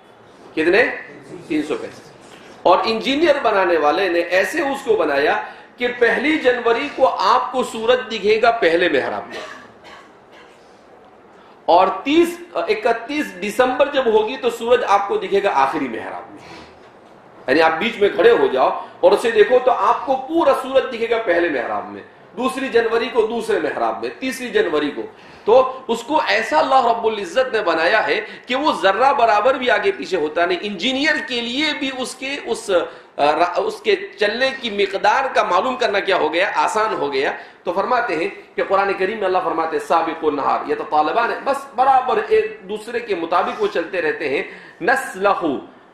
کتنے؟ 365. اور انجینئر بنانے والے نے ایسے اس کو بنایا کہ 1 جنوری کو آپ کو سورج دکھے گا پہلے محراب میں، اور 31 دسمبر جب ہوگی تو سورج آپ کو دکھے گا آخری محراب میں. یعنی آپ بیچ میں کھڑے ہو جاؤ اور اسے دیکھو تو آپ کو پورا سورج دکھے گا پہلے محراب میں، 2 جنوری کو دوسرے محراب میں، 3 جنوری کو. تو اس کو ایسا اللہ رب العزت نے بنایا ہے کہ وہ ذرہ برابر بھی آگے پیچھے ہوتا نہیں. انجینئر کے لیے بھی اس کے چلنے کی مقدار کا معلوم کرنا کیا ہو گیا، آسان ہو گیا. تو فرماتے ہیں کہ قرآن کریم میں اللہ فرماتے ہیں سابقوا النہار یتطالبان، بس برابر ایک دوسرے کے مطابق وہ چلتے رہتے ہیں. نسلخ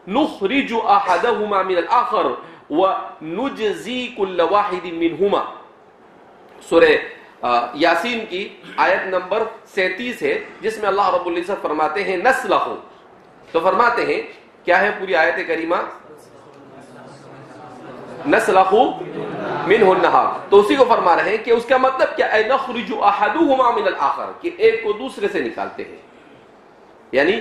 نخرج احدهما من الاخر ونجزي كل واحد منهما. سورہ یاسین کی آیت نمبر 37 ہے، جس میں اللہ رب العزت فرماتے ہیں نسلخ. تو فرماتے ہیں کیا ہے پوری آیت کریمہ؟ نسلخ منہ النہار. تو اسی کو فرما رہے ہیں کہ اس کا مطلب کیا ہے، نخرج احدهما من الاخر، کہ ایک کو دوسرے سے نکالتے ہیں. یعنی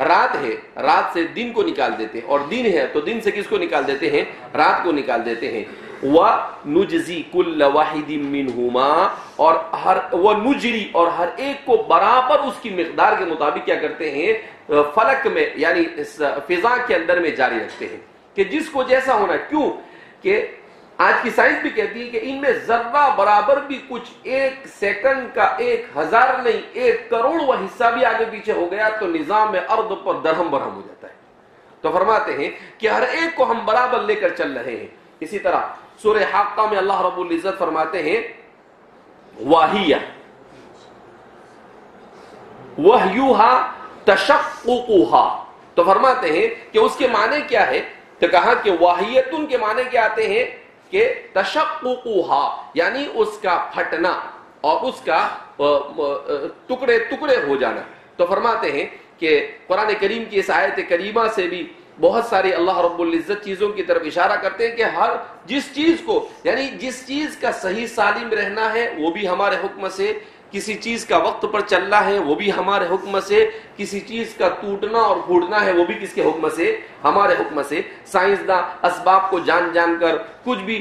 رات ہے، رات سے دن کو نکال دیتے ہیں، اور دن ہے تو دن سے کس کو نکال دیتے ہیں؟ رات کو نکال دیتے ہیں. وَنُجْزِي كُلَّ وَاحِدٍ مِّنْهُمَا، اور وَنُجْرِي، اور ہر ایک کو برابر اس کی مقدار کے مطابق کیا کرتے ہیں؟ فلک میں یعنی فضا کے اندر میں جاری رکھتے ہیں کہ جس کو جیسا ہونا. کیوں کہ آج کی سائنس بھی کہتی ہے کہ ان میں ذرہ برابر بھی کچھ 1 سیکنڈ کا 1000 نہیں 1 کروڑواں حصہ بھی آگے پیچھے ہو گیا تو نظام ارض پر درہم برہم ہو جاتا ہے. تو فرماتے ہیں کہ ہر ایک کو ہم برابر لے کر چل رہے ہیں. اسی طرح سورہ حاقہ میں اللہ رب العزت فرماتے ہیں واہیہ وحیوہا تشققوہا. تو فرماتے ہیں کہ اس کے معنی کیا ہے؟ تو کہا کہ واہیتن کے معنی کیا آتے ہیں کہ تشققوہا یعنی اس کا پھٹنا اور اس کا ٹکڑے ٹکڑے ہو جانا. تو فرماتے ہیں کہ قرآن کریم کی اس آیت کریمہ سے بھی بہت ساری اللہ رب العزت چیزوں کی طرف اشارہ کرتے ہیں کہ ہر جس چیز کو یعنی جس چیز کا صحیح سالم رہنا ہے وہ بھی ہمارے حکم سے، کسی چیز کا وقت پر چلنا ہے وہ بھی ہمارے حکم سے، کسی چیز کا ٹوٹنا اور پھوٹنا ہے وہ بھی کس کے حکم سے؟ ہمارے حکم سے. سائنسداں اسباب کو جان جان کر کچھ بھی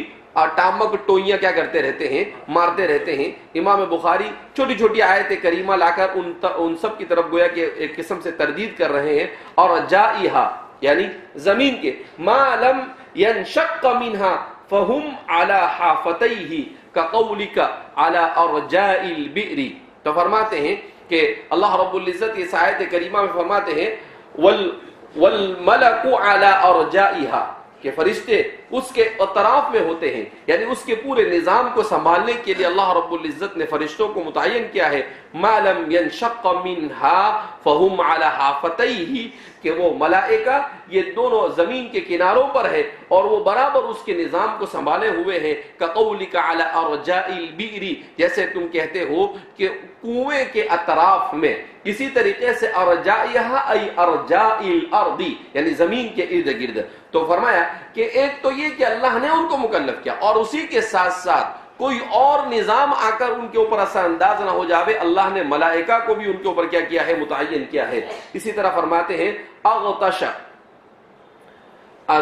ٹامک ٹوئیاں کیا کرتے رہتے ہیں؟ مارتے رہتے ہیں. امام بخاری چھوٹی چھوٹی آیت کریمہ لا کر ان سب کی طرف گویا کہ ایک قسم سے تردید کر رہے ہیں. اور جائہا یعنی زمین کے ما لم ينشق منها فهم على حافتيه كقولك على ارجاء البئر. تو فرماتے ہیں کہ اللہ رب العزت اس آیت کریمہ میں فرماتے ہیں والملك على ارجائها، کہ فرشتے اس کے اطراف میں ہوتے ہیں، یعنی اس کے پورے نظام کو سنبھالنے کے لیے اللہ رب العزت نے فرشتوں کو متعین کیا ہے. ما لم ينشق منها فهم على حافتيه، کہ وہ ملائکہ یہ دونوں زمین کے کناروں پر ہے اور وہ برابر اس کے نظام کو سنبھالے ہوئے ہیں. كقولك على ارجاء البئر، جیسے تم کہتے ہو کہ کنویں کے اطراف میں. اسی طریقے سے ارجائها ای ارجاء الارض یعنی زمین کے ارد گرد. تو فرمایا کہ ایک تو یہ کہ اللہ نے ان کو مکلف کیا، اور اسی کے ساتھ ساتھ کوئی اور نظام آ کر ان کے اوپر اثر انداز نہ ہو جاوے، اللہ نے ملائکہ کو بھی ان کے اوپر کیا کیا ہے؟ متعین کیا ہے. اسی طرح فرماتے ہیں اغطش،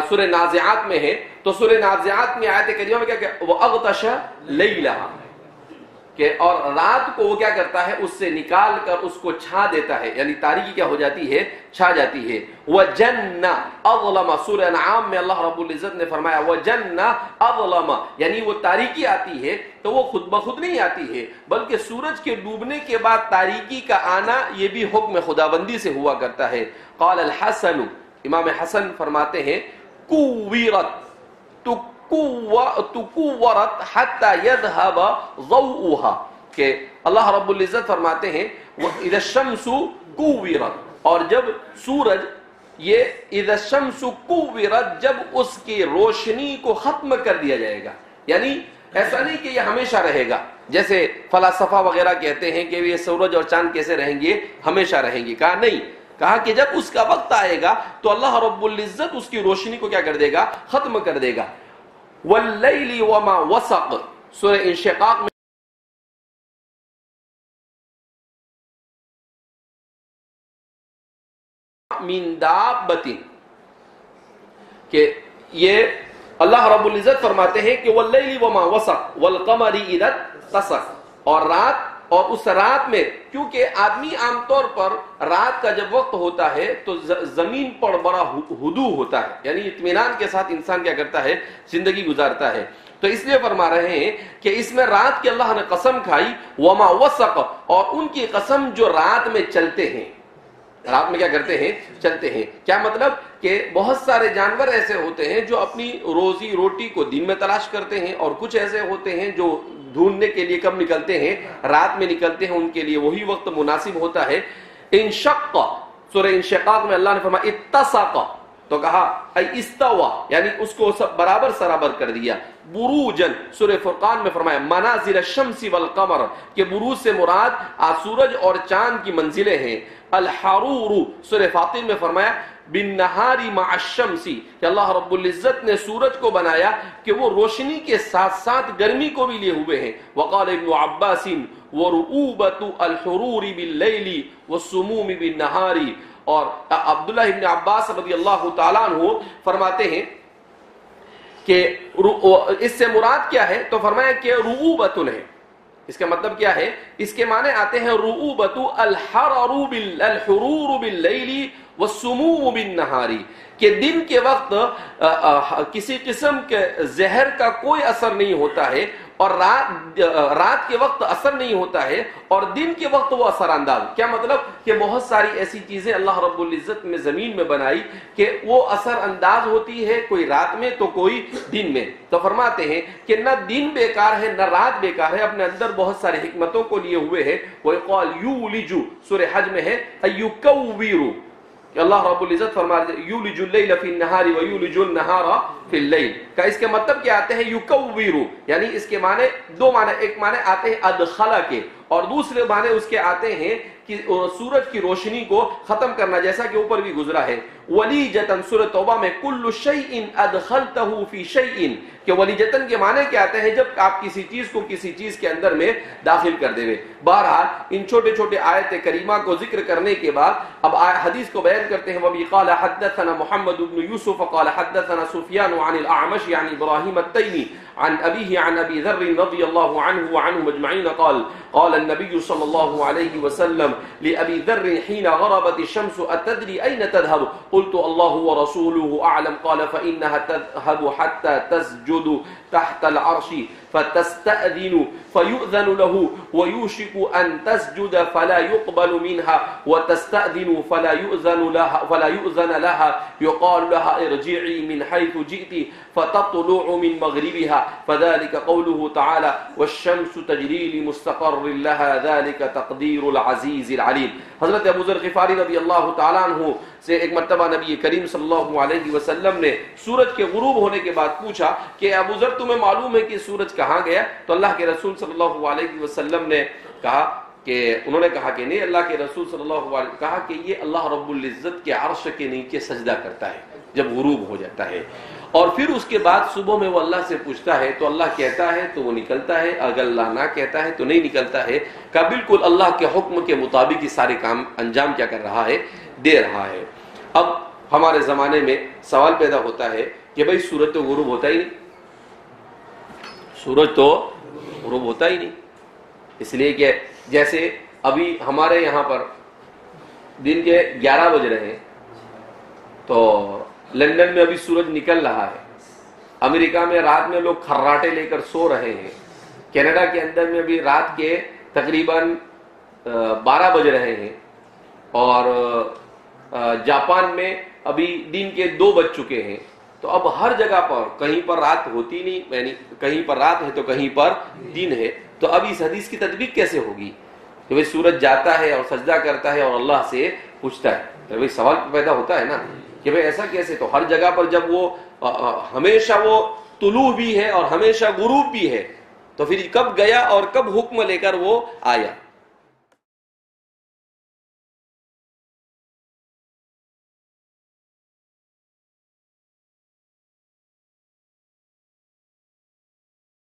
سورہ نازعات میں ہے. تو سورہ نازعات میں آیت کریمہ میں کیا کہ وہ اغطش لیلہ، کہ اور رات کو وہ کیا کرتا ہے؟ اس سے نکال کر اس کو چھا دیتا ہے، یعنی تاریکی کیا ہو جاتی ہے؟ چھا جاتی ہے. وَجَنَّ أَظْلَمَ، سورہ انعام میں اللہ رب العزت نے فرمایا وَجَنَّ أَظْلَمَ، یعنی وہ تاریکی آتی ہے تو وہ خود بخود نہیں آتی ہے، بلکہ سورج کے ڈوبنے کے بعد تاریکی کا آنا یہ بھی حکم خداوندی سے ہوا کرتا ہے. قال الحسن، امام حسن فرماتے ہیں کویرت تکورت حتی یذهب ضوءها، کہ اللہ رب العزت فرماتے ہیں اذا الشمس کوورت، اور جب سورج یہ اذا الشمس کوورت جب اس کی روشنی کو ختم کر دیا جائے گا. یعنی ایسا نہیں کہ یہ ہمیشہ رہے گا، جیسے فلاسفہ وغیرہ کہتے ہیں کہ یہ سورج اور چاند کیسے رہیں گے؟ ہمیشہ رہیں گے. کہا نہیں، کہا کہ جب اس کا وقت آئے گا تو اللہ رب العزت اس کی روشنی کو کیا کر دے گا؟ ختم کر دے گا. واللیل وما وسق، سورہ انشقاق میں من دابۃ، کہ یہ اللہ رب العزت فرماتے ہیں کہ واللیل وما وسق والقمر اذا اتسق، اور رات اور اس رات میں، کیونکہ آدمی عام طور پر رات کا جب وقت ہوتا ہے تو زمین پر بڑا ہدوء ہوتا ہے، یعنی اطمینان کے ساتھ انسان کیا کرتا ہے، زندگی گزارتا ہے، تو اس لیے فرما رہے ہیں کہ اس میں رات کی اللہ نے قسم کھائی، وما وسق، اور ان کی قسم جو رات میں چلتے ہیں، رات میں کیا کرتے ہیں، چلتے ہیں۔ کیا مطلب کہ بہت سارے جانور ایسے ہوتے ہیں جو اپنی روزی روٹی کو دن میں تلاش کرتے ہیں، اور کچھ ایسے ہوتے ہیں جو ڈھونڈنے کے لیے کب نکلتے ہیں، رات میں نکلتے ہیں، ان کے لیے وہی وقت مناسب ہوتا ہے۔ انشق، سورہ انشقاق میں اللہ نے فرمایا اتسق، تو کہا ای استوا، یعنی اس کو سب برابر سرابر کر دیا۔ بروجن، سورہ فرقان میں فرمایا منازل الشمس والقمر، کہ بروج سے مراد سورج اور چاند کی منزلیں ہیں۔ الحرور، سورہ فاطر میں فرمایا بالنہار مع الشمس، کہ اللہ رب العزت نے سورج کو بنایا کہ وہ روشنی کے ساتھ ساتھ گرمی کو بھی لیے ہوئے ہیں۔ وقال ابن عباس ورؤوبۃ الحرور باللیل والسموم بالنہار، اور عبداللہ ابن عباس رضی اللہ تعالیٰ عنہ فرماتے ہیں کہ اس سے مراد کیا ہے، تو فرمایا کہ رؤوبۃ ہے، اس کا مطلب کیا ہے، اس کے معنی آتے ہیں رؤوبۃ الحرور باللیل والسموم بالنہار، کہ دن کے وقت کسی قسم کے زہر کا کوئی اثر نہیں ہوتا ہے، اور رات کے وقت اثر نہیں ہوتا ہے، اور دن کے وقت وہ اثر انداز۔ کیا مطلب کہ بہت ساری ایسی چیزیں اللہ رب العزت میں زمین میں بنائی کہ وہ اثر انداز ہوتی ہے، کوئی رات میں تو کوئی دن میں۔ تو فرماتے ہیں کہ نہ دن بیکار ہے نہ رات بیکار ہے، اپنے اندر بہت ساری حکمتوں کو لیے ہوئے ہے۔ وَيَقَالْ يُولِجُ، سورہ حج میں ہے اَيُّكَوِّرُ، کہ اللہ رب العزت فرماتے ہیں یولج اللیل فی النہار ویولج النہار فی اللیل، کا اس کے مطلب کیا آتے ہیں یکوّر، یعنی اس کے معنی دو معنی، ایک معنی آتے ہیں ادخل کے، اور دوسرے معنی اس کے آتے ہیں کہ سورج کی روشنی کو ختم کرنا، جیسا کہ اوپر بھی گزرا ہے۔ ولیجتن، سورہ توبہ میں کل شیء ادخلتہ فی شیء، کہ ولیجتن کے معنی کیا آتے ہیں، جب آپ کسی چیز کو کسی چیز کے اندر میں داخل کر دے۔ بہرحال ان چھوٹے چھوٹے آیت کریمہ کو ذکر کرنے کے بعد اب حدیث کو بیان کرتے ہیں۔ وبی قال حدثنا محمد بن یوسف قال حدثنا سفیان عن الاعمش يعني ابراہیم التیمی عن ابیہ عن ابی ذر رضی اللہ عنہ وعنهم اجمعین قال قال النبي صلى الله عليه وسلم لأبي ذر حين غربت الشمس أتدري أين تذهب؟ قلت الله ورسوله أعلم قال فإنها تذهب حتى تسجد تحت العرش فتستأذن فيؤذن له ويوشك أن تسجد فلا يقبل منها وتستأذن فلا يؤذن لها يقال لها ارجعي من حيث جئت فتطلع من مغربها فذلك قوله تعالى والشمس تجري لمستقر لها ذلك تقدير العزيز العليم۔ حضرت ابو ذر غفاری رضی اللہ تعالیٰ عنہ سے ایک مرتبہ نبی کریم صلی اللہ علیہ وسلم نے سورج کے غروب ہونے کے بعد پوچھا کہ ابو ذر تمہیں معلوم ہے کہ سورج کہاں گیا؟ تو اللہ کے رسول صلی اللہ علیہ وسلم نے کہا کہ انہوں نے کہا کہ نہیں، اللہ کے رسول صلی اللہ علیہ وسلم کہا کہ یہ اللہ رب العزت کے عرش کے نیچے سجدہ کرتا ہے جب غروب ہو جاتا ہے، اور پھر اس کے بعد صبح میں وہ اللہ سے پوچھتا ہے تو اللہ کہتا ہے تو وہ نکلتا ہے، اگر اللہ نہ کہتا ہے تو نہیں نکلتا ہے، کہ بالکل اللہ کے حکم کے مطابق یہ سارے کام انجام کیا کر رہا ہے، دے رہا ہے۔ اب ہمارے زمانے میں سوال پیدا ہوتا ہے کہ بھئی سورج تو غروب ہوتا ہی نہیں، سورج تو غروب ہوتا ہی نہیں، اس لیے کہ جیسے ابھی ہمارے یہاں پر دن کے 11 بج رہے ہیں، تو لندن میں ابھی سورج نکل رہا ہے، امریکہ میں رات میں لوگ کھراٹے لے کر سو رہے ہیں، کینیڈا کے اندر میں ابھی رات کے تقریباً 12 بج رہے ہیں، اور جاپان میں ابھی دن کے 2 بج چکے ہیں۔ تو اب ہر جگہ پر کہیں پر رات ہوتی نہیں، یعنی کہیں پر رات ہے تو کہیں پر دن ہے، تو اب اس حدیث کی تطبیق کیسے ہوگی کہ بھئی سورج جاتا ہے اور سجدہ کرتا ہے اور اللہ سے پوچھتا ہے؟ تو بھئی سوال پیدا ہوتا ہے نا کہ بھئی ایسا کیسے؟ تو ہر جگہ پر جب وہ ہمیشہ وہ طلوع بھی ہے اور ہمیشہ غروب بھی ہے، تو پھر کب گیا اور کب حکم لے کر وہ آیا؟